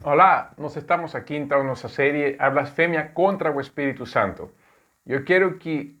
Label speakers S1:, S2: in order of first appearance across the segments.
S1: Olá, nós estamos aqui então na nossa série A Blasfêmia contra o Espírito Santo. Eu quero que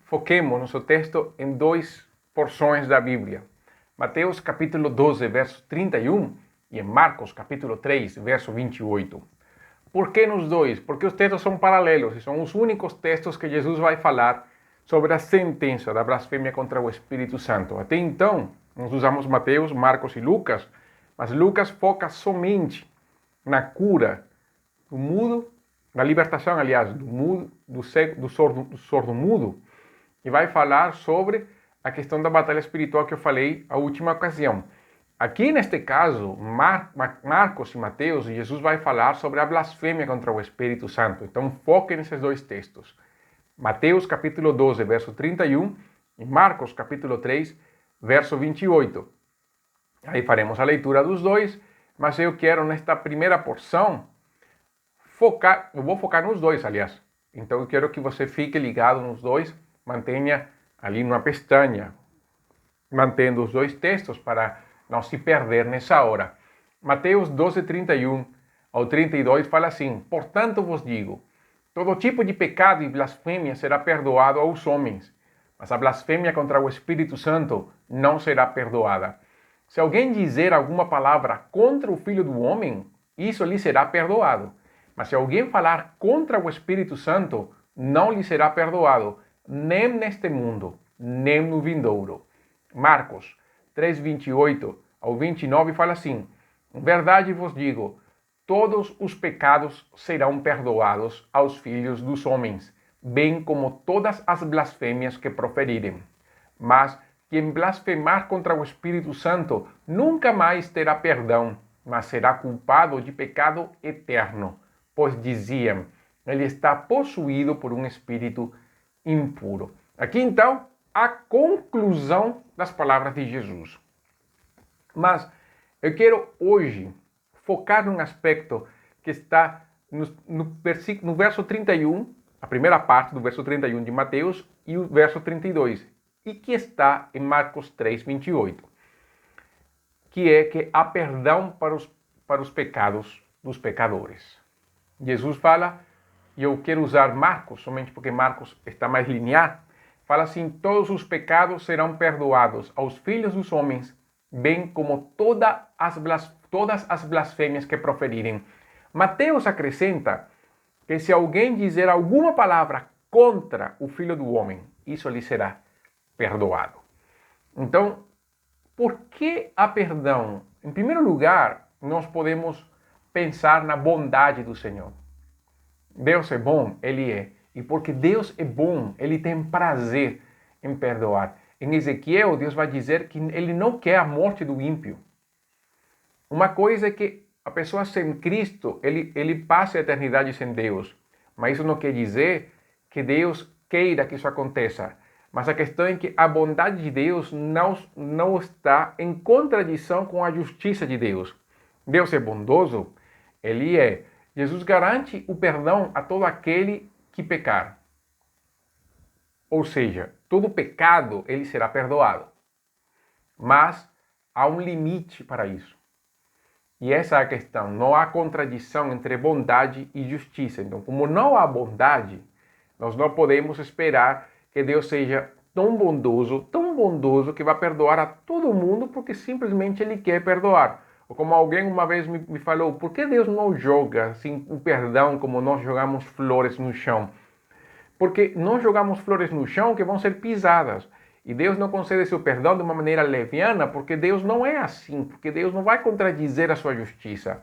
S1: foquemos nosso texto em duas porções da Bíblia. Mateus capítulo 12, verso 31 e em Marcos capítulo 3, verso 28. Por que nos dois? Porque os textos são paralelos e são os únicos textos que Jesus vai falar sobre a sentença da blasfêmia contra o Espírito Santo. Até então, nós usamos Mateus, Marcos e Lucas, mas Lucas foca somente na cura do mudo, na libertação, aliás, do mudo, do sordo mudo, e vai falar sobre a questão da batalha espiritual que eu falei a última ocasião. Aqui neste caso, Marcos e Mateus, Jesus vai falar sobre a blasfêmia contra o Espírito Santo. Então foque nesses dois textos. Mateus capítulo 12, verso 31 e Marcos capítulo 3, verso 28. Aí faremos a leitura dos dois, mas eu quero nesta primeira porção eu vou focar nos dois, aliás. Então eu quero que você fique ligado nos dois, mantenha ali numa pestana, mantendo os dois textos para não se perder nessa hora. Mateus 12, 31 ao 32 fala assim: Portanto vos digo, todo tipo de pecado e blasfêmia será perdoado aos homens, mas a blasfêmia contra o Espírito Santo não será perdoada. Se alguém dizer alguma palavra contra o Filho do Homem, isso lhe será perdoado. Mas se alguém falar contra o Espírito Santo, não lhe será perdoado, nem neste mundo, nem no vindouro. Marcos 3, 28 ao 29 fala assim: Em verdade vos digo, todos os pecados serão perdoados aos filhos dos homens, bem como todas as blasfêmias que proferirem. Mas quem blasfemar contra o Espírito Santo nunca mais terá perdão, mas será culpado de pecado eterno, pois diziam, ele está possuído por um espírito impuro. Aqui então, a conclusão das palavras de Jesus. Mas eu quero hoje focar num aspecto que está no verso 31, a primeira parte do verso 31 de Mateus e o verso 32, e que está em Marcos 3, 28, que é que há perdão para os pecados dos pecadores. Jesus fala, e eu quero usar Marcos, somente porque Marcos está mais linear, fala assim: todos os pecados serão perdoados aos filhos dos homens, bem como todas as blasfêmias que proferirem. Mateus acrescenta que se alguém dizer alguma palavra contra o Filho do Homem, isso lhe será perdoado. Então, por que há perdão? Em primeiro lugar, nós podemos pensar na bondade do Senhor. Deus é bom, Ele é. E porque Deus é bom, Ele tem prazer em perdoar. Em Ezequiel, Deus vai dizer que Ele não quer a morte do ímpio. Uma coisa é que a pessoa sem Cristo, ele passa a eternidade sem Deus. Mas isso não quer dizer que Deus queira que isso aconteça. Mas a questão é que a bondade de Deus não está em contradição com a justiça de Deus. Deus é bondoso, Ele é. Jesus garante o perdão a todo aquele que pecar. Ou seja, todo pecado ele será perdoado. Mas há um limite para isso. E essa é a questão. Não há contradição entre bondade e justiça. Então, como não há bondade, nós não podemos esperar que Deus seja tão bondoso que vai perdoar a todo mundo porque simplesmente Ele quer perdoar. Ou como alguém uma vez me falou, por que Deus não joga assim, o perdão como nós jogamos flores no chão? Porque nós jogamos flores no chão que vão ser pisadas. E Deus não concede seu perdão de uma maneira leviana, porque Deus não é assim, porque Deus não vai contradizer a sua justiça.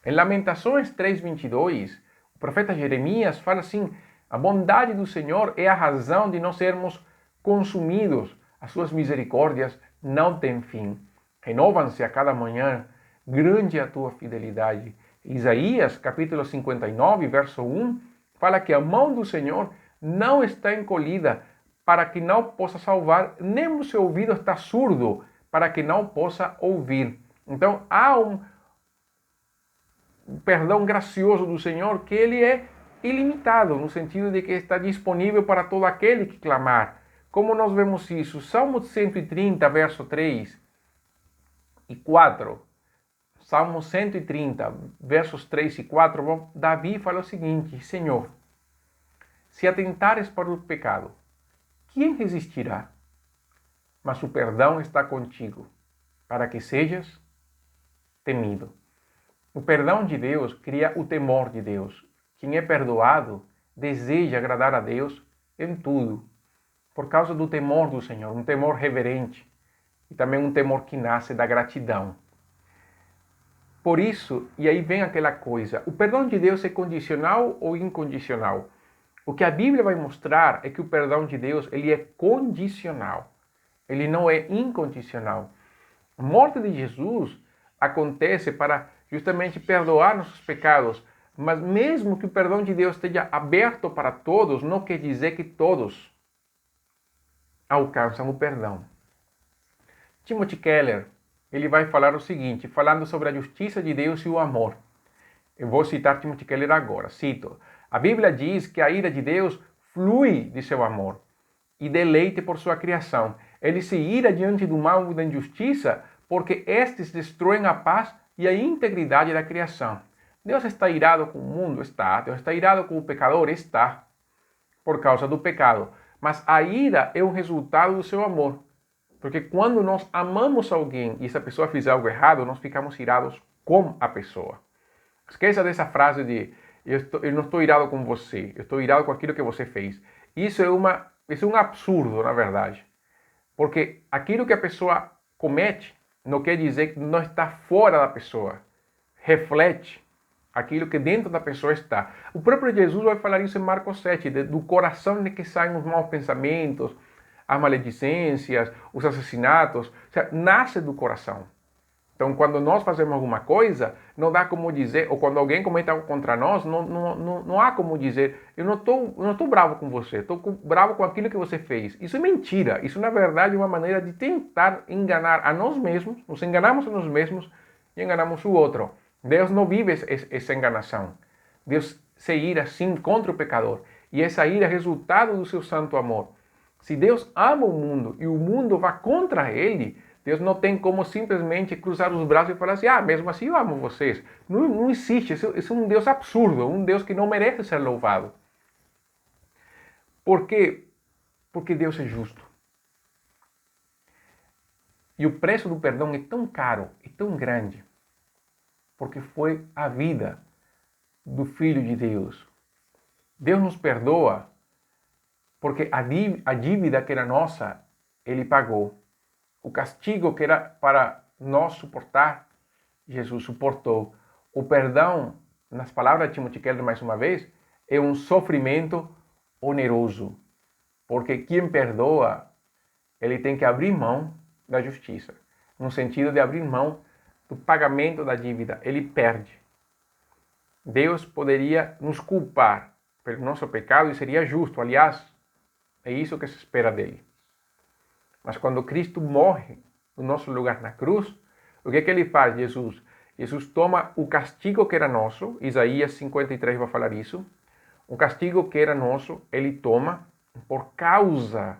S1: Em Lamentações 3:22, o profeta Jeremias fala assim: a bondade do Senhor é a razão de não sermos consumidos. As suas misericórdias não têm fim. Renovam-se a cada manhã. Grande é a tua fidelidade. Isaías, capítulo 59, verso 1, fala que a mão do Senhor não está encolhida para que não possa salvar, nem o seu ouvido está surdo para que não possa ouvir. Então, há um perdão gracioso do Senhor que ele é ilimitado, no sentido de que está disponível para todo aquele que clamar. Como nós vemos isso? Salmo 130, verso 3 e 4. Salmo 130, versos 3 e 4, Davi fala o seguinte: Senhor, se atentares para o pecado, quem resistirá? Mas o perdão está contigo, para que sejas temido. O perdão de Deus cria o temor de Deus. Quem é perdoado deseja agradar a Deus em tudo, por causa do temor do Senhor, um temor reverente e também um temor que nasce da gratidão. Por isso, e aí vem aquela coisa, o perdão de Deus é condicional ou incondicional? O que a Bíblia vai mostrar é que o perdão de Deus ele é condicional, ele não é incondicional. A morte de Jesus acontece para justamente perdoar nossos pecados, mas mesmo que o perdão de Deus esteja aberto para todos, não quer dizer que todos alcançam o perdão. Timothy Keller, ele vai falar o seguinte, falando sobre a justiça de Deus e o amor. Eu vou citar Timothy Keller agora, cito. A Bíblia diz que a ira de Deus flui de seu amor e deleite por sua criação. Ele se ira diante do mal e da injustiça porque estes destroem a paz e a integridade da criação. Deus está irado com o mundo? Está. Deus está irado com o pecador? Está. Por causa do pecado. Mas a ira é o resultado do seu amor. Porque quando nós amamos alguém e essa pessoa fizer algo errado, nós ficamos irados com a pessoa. Esqueça dessa frase de eu não estou irado com você, eu estou irado com aquilo que você fez. Isso é um absurdo, na verdade. Porque aquilo que a pessoa comete não quer dizer que não está fora da pessoa. Reflete aquilo que dentro da pessoa está. O próprio Jesus vai falar isso em Marcos 7, do coração de que saem os maus pensamentos, as maledicências, os assassinatos, ou seja, nasce do coração. Então, quando nós fazemos alguma coisa, não dá como dizer, ou quando alguém comete algo contra nós, não há como dizer, eu não estou bravo com você, estou bravo com aquilo que você fez. Isso é mentira. Isso, na verdade, é uma maneira de tentar enganar a nós mesmos, nos enganamos a nós mesmos e enganamos o outro. Deus não vive essa enganação. Deus se ira, sim, contra o pecador. E essa ira é resultado do seu santo amor. Se Deus ama o mundo e o mundo vai contra ele, Deus não tem como simplesmente cruzar os braços e falar assim, mesmo assim eu amo vocês. Não existe, isso é um Deus absurdo, um Deus que não merece ser louvado. Por quê? Porque Deus é justo. E o preço do perdão é tão caro, é tão grande, porque foi a vida do Filho de Deus. Deus nos perdoa porque a dívida que era nossa, Ele pagou. O castigo que era para nós suportar, Jesus suportou. O perdão, nas palavras de Timothy Keller mais uma vez, é um sofrimento oneroso. Porque quem perdoa, ele tem que abrir mão da justiça. No sentido de abrir mão do pagamento da dívida. Ele perde. Deus poderia nos culpar pelo nosso pecado e seria justo. Aliás, é isso que se espera dele. Mas quando Cristo morre no nosso lugar na cruz, o que é que ele faz, Jesus? Jesus toma o castigo que era nosso, Isaías 53 vai falar isso, o castigo que era nosso, ele toma por causa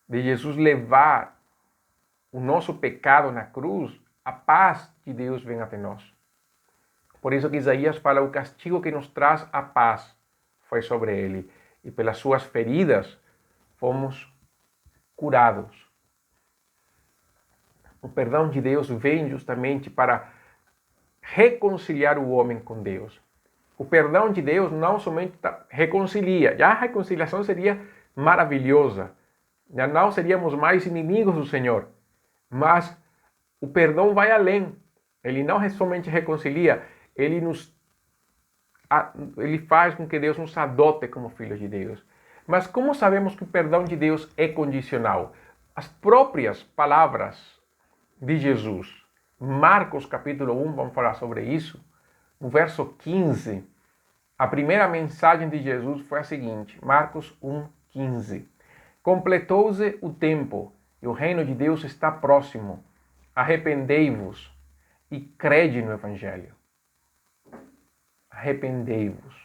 S1: de Jesus levar o nosso pecado na cruz, a paz de Deus vem até nós. Por isso que Isaías fala, o castigo que nos traz a paz foi sobre ele, e pelas suas feridas fomos curados. O perdão de Deus vem justamente para reconciliar o homem com Deus. O perdão de Deus não somente reconcilia, já a reconciliação seria maravilhosa, já não seríamos mais inimigos do Senhor, mas o perdão vai além. Ele não somente reconcilia, ele faz com que Deus nos adote como filhos de Deus. Mas como sabemos que o perdão de Deus é condicional? As próprias palavras de Jesus. Marcos capítulo 1, vamos falar sobre isso. No verso 15, a primeira mensagem de Jesus foi a seguinte. Marcos 1, 15. Completou-se o tempo e o reino de Deus está próximo. Arrependei-vos e crede no Evangelho. Arrependei-vos.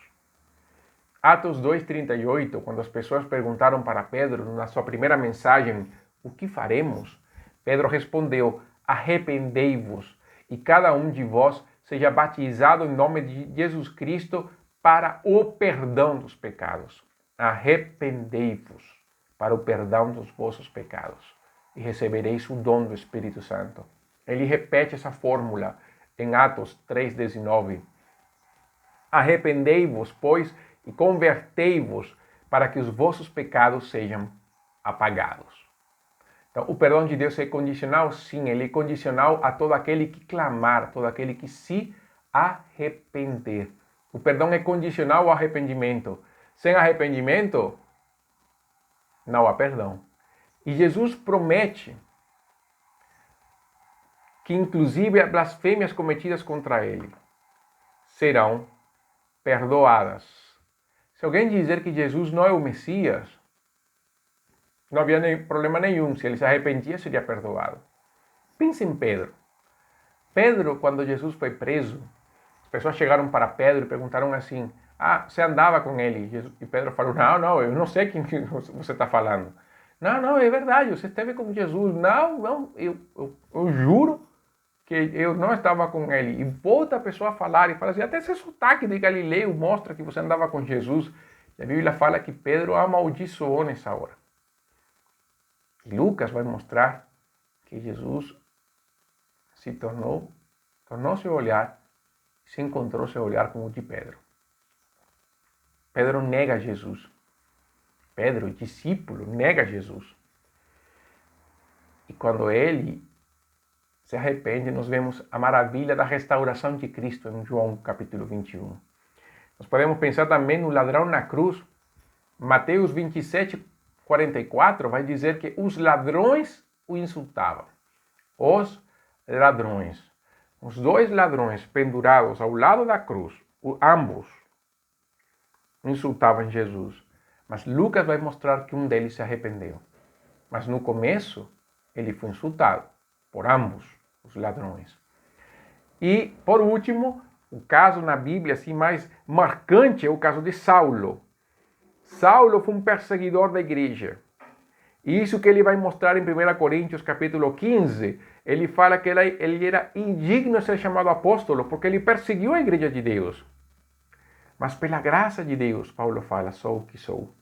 S1: Atos 2,38, quando as pessoas perguntaram para Pedro, na sua primeira mensagem, o que faremos? Pedro respondeu, arrependei-vos e cada um de vós seja batizado em nome de Jesus Cristo para o perdão dos pecados. Arrependei-vos para o perdão dos vossos pecados e recebereis o dom do Espírito Santo. Ele repete essa fórmula em Atos 3:19. Arrependei-vos, pois, e convertei-vos para que os vossos pecados sejam apagados. Então, o perdão de Deus é condicional? Sim, ele é condicional a todo aquele que clamar, todo aquele que se arrepender. O perdão é condicional ao arrependimento. Sem arrependimento, não há perdão. E Jesus promete que, inclusive, as blasfêmias cometidas contra ele serão perdoadas. Se alguém dizer que Jesus não é o Messias, não havia problema nenhum. Se ele se arrependia, seria perdoado. Pense em Pedro. Pedro, quando Jesus foi preso, as pessoas chegaram para Pedro e perguntaram assim: você andava com ele? E Pedro falou: não, eu não sei quem você está falando. Não, é verdade, você esteve com Jesus. Não, eu juro que eu não estava com ele. E volta a pessoa a falar e fala assim: até esse sotaque de Galileu mostra que você andava com Jesus. E a Bíblia fala que Pedro amaldiçoou nessa hora. E Lucas vai mostrar que Jesus tornou seu olhar, se encontrou seu olhar com o de Pedro. Pedro nega Jesus. Pedro, discípulo, nega Jesus. E quando ele se arrepende, nós vemos a maravilha da restauração de Cristo em João capítulo 21. Nós podemos pensar também no ladrão na cruz. Mateus 27:44 vai dizer que os ladrões o insultavam. Os ladrões. Os dois ladrões pendurados ao lado da cruz, ambos insultavam Jesus. Mas Lucas vai mostrar que um deles se arrependeu. Mas no começo, ele foi insultado por ambos os ladrões. E, por último, o caso na Bíblia assim, mais marcante é o caso de Saulo. Saulo foi um perseguidor da igreja. E isso que ele vai mostrar em 1 Coríntios capítulo 15, ele fala que ele era indigno de ser chamado apóstolo, porque ele perseguiu a igreja de Deus. Mas pela graça de Deus, Paulo fala, sou o que sou.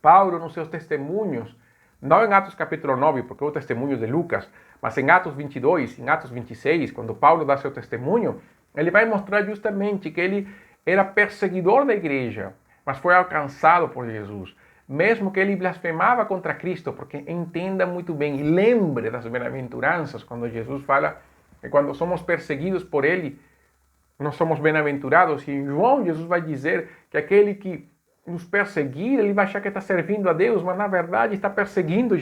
S1: Paulo, nos seus testemunhos, não em Atos capítulo 9, porque é o testemunho de Lucas, mas em Atos 22, em Atos 26, quando Paulo dá seu testemunho, ele vai mostrar justamente que ele era perseguidor da igreja, mas foi alcançado por Jesus. Mesmo que ele blasfemava contra Cristo, porque entenda muito bem, lembre das bem-aventuranças, quando Jesus fala que quando somos perseguidos por ele, nós somos bem-aventurados. E em João, Jesus vai dizer que aquele que nos perseguir, ele vai achar que está servindo a Deus, mas na verdade está perseguindo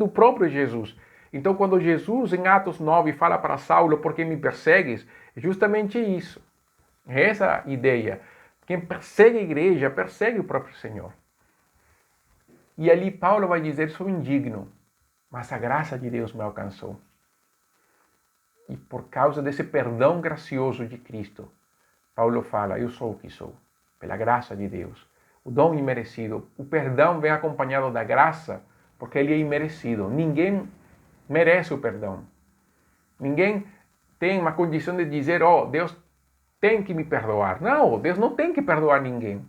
S1: o próprio Jesus. Então, quando Jesus, em Atos 9, fala para Saulo, por que me persegues? É justamente isso. É essa a ideia. Quem persegue a igreja, persegue o próprio Senhor. E ali Paulo vai dizer, sou indigno, mas a graça de Deus me alcançou. E por causa desse perdão gracioso de Cristo, Paulo fala, eu sou o que sou, pela graça de Deus. O dom imerecido, o perdão vem acompanhado da graça, porque ele é imerecido. Ninguém merece o perdão. Ninguém tem uma condição de dizer, Deus tem que me perdoar. Não, Deus não tem que perdoar ninguém.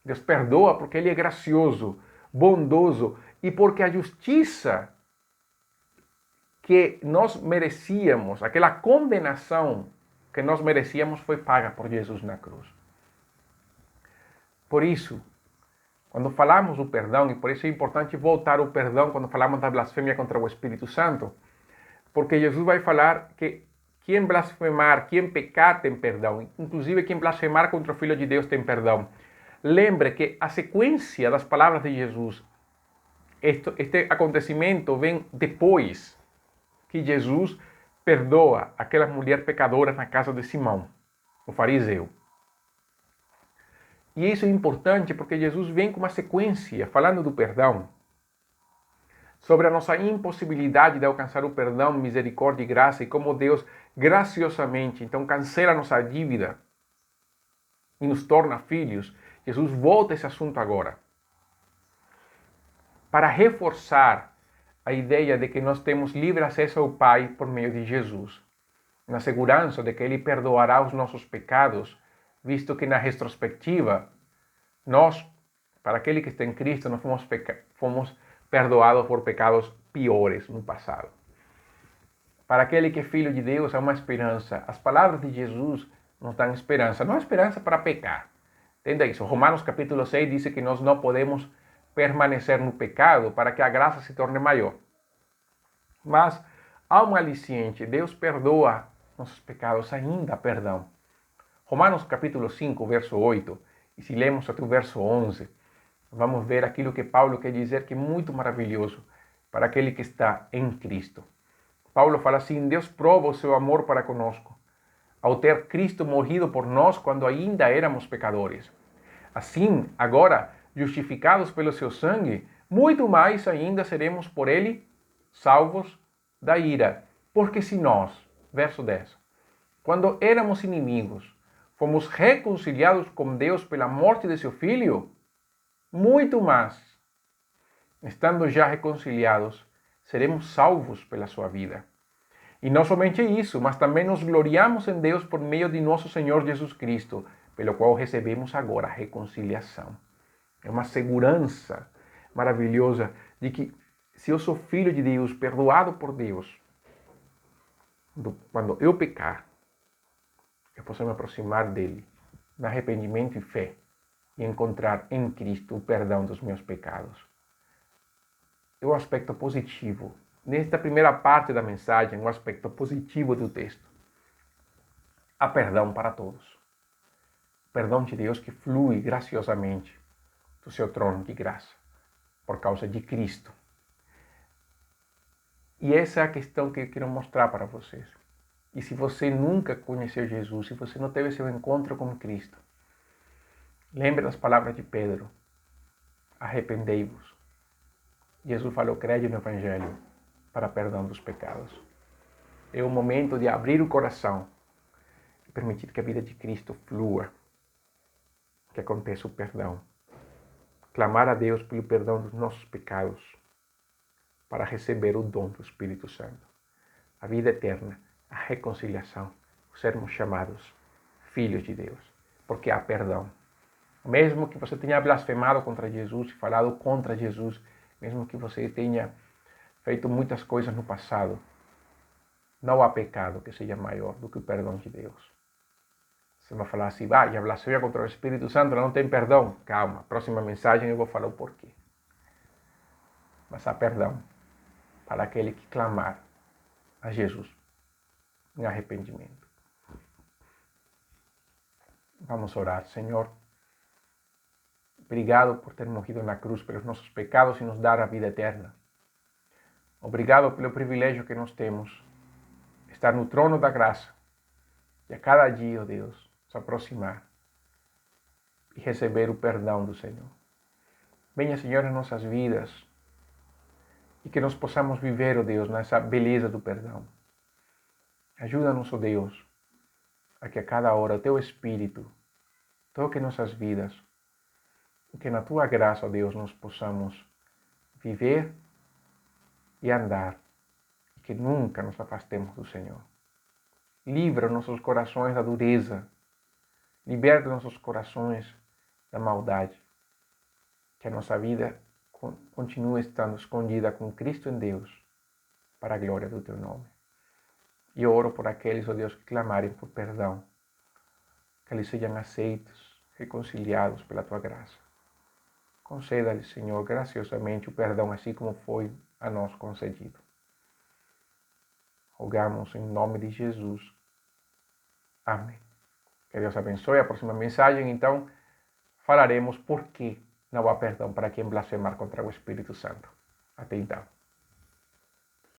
S1: Deus perdoa porque ele é gracioso, bondoso, e porque a justiça que nós merecíamos, aquela condenação que nós merecíamos, foi paga por Jesus na cruz. Por isso, quando falamos do perdão, e por isso é importante voltar ao perdão quando falamos da blasfêmia contra o Espírito Santo, porque Jesus vai falar que quem blasfemar, quem pecar tem perdão, inclusive quem blasfemar contra o Filho de Deus tem perdão. Lembre que a sequência das palavras de Jesus, este acontecimento vem depois que Jesus perdoa aquela mulher pecadora na casa de Simão, o fariseu. E isso é importante porque Jesus vem com uma sequência falando do perdão, sobre a nossa impossibilidade de alcançar o perdão, misericórdia e graça, e como Deus graciosamente então cancela a nossa dívida e nos torna filhos. Jesus volta a esse assunto agora, para reforçar a ideia de que nós temos livre acesso ao Pai por meio de Jesus. na segurança de que Ele perdoará os nossos pecados, visto que na retrospectiva, nós, para aquele que está em Cristo, nós fomos perdoados por pecados piores no passado. Para aquele que é filho de Deus, há uma esperança. As palavras de Jesus nos dão esperança, não esperança para pecar. Entenda isso. Romanos capítulo 6 diz que nós não podemos permanecer no pecado para que a graça se torne maior. Mas há um aliciente, Deus perdoa nossos pecados, ainda há perdão. Romanos capítulo 5, verso 8, e se lemos até o verso 11, vamos ver aquilo que Paulo quer dizer que é muito maravilhoso para aquele que está em Cristo. Paulo fala assim: Deus prova o seu amor para conosco, ao ter Cristo morrido por nós quando ainda éramos pecadores. Assim, agora, justificados pelo seu sangue, muito mais ainda seremos por ele salvos da ira. Porque se nós, verso 10, quando éramos inimigos, fomos reconciliados com Deus pela morte de seu Filho, muito mais, estando já reconciliados, seremos salvos pela sua vida. E não somente isso, mas também nos gloriamos em Deus por meio de nosso Senhor Jesus Cristo, pelo qual recebemos agora a reconciliação. É uma segurança maravilhosa de que, se eu sou filho de Deus, perdoado por Deus, quando eu pecar, eu posso me aproximar dele, no arrependimento e fé, e encontrar em Cristo o perdão dos meus pecados. É o aspecto positivo. Nesta primeira parte da mensagem, o aspecto positivo do texto. Há perdão para todos. Perdão de Deus que flui graciosamente do seu trono de graça, por causa de Cristo. E essa é a questão que eu quero mostrar para vocês. E se você nunca conheceu Jesus, se você não teve seu encontro com Cristo, lembre das palavras de Pedro: arrependei-vos. Jesus falou: crede no Evangelho para perdão dos pecados. É o momento de abrir o coração e permitir que a vida de Cristo flua, que aconteça o perdão. Clamar a Deus pelo perdão dos nossos pecados para receber o dom do Espírito Santo, a vida eterna, a reconciliação, sermos chamados filhos de Deus, porque há perdão. Mesmo que você tenha blasfemado contra Jesus, falado contra Jesus, mesmo que você tenha feito muitas coisas no passado, não há pecado que seja maior do que o perdão de Deus. Você vai falar assim: já blasfemia contra o Espírito Santo, não tem perdão. Calma, próxima mensagem eu vou falar o porquê. Mas há perdão para aquele que clamar a Jesus em arrependimento. Vamos orar. Senhor, obrigado por ter morrido na cruz pelos nossos pecados e nos dar a vida eterna. Obrigado pelo privilégio que nós temos, estar no trono da graça e a cada dia, ó Deus, se aproximar e receber o perdão do Senhor. Venha, Senhor, em nossas vidas e que nós possamos viver, ó Deus, nessa beleza do perdão. Ajuda-nos, ó Deus, a que a cada hora o Teu Espírito toque nossas vidas e que na Tua graça, ó Deus, nós possamos viver e andar, e que nunca nos afastemos do Senhor. Livra nossos corações da dureza, liberta nossos corações da maldade, que a nossa vida continue estando escondida com Cristo em Deus, para a glória do Teu nome. E oro por aqueles, ó Deus, que clamarem por perdão, que eles sejam aceitos, reconciliados pela Tua graça. Conceda-lhes, Senhor, graciosamente o perdão, assim como foi a nós concedido. Rogamos em nome de Jesus. Amém. Que Deus abençoe. A próxima mensagem, então, falaremos por que não há perdão para quem blasfemar contra o Espírito Santo. Até então.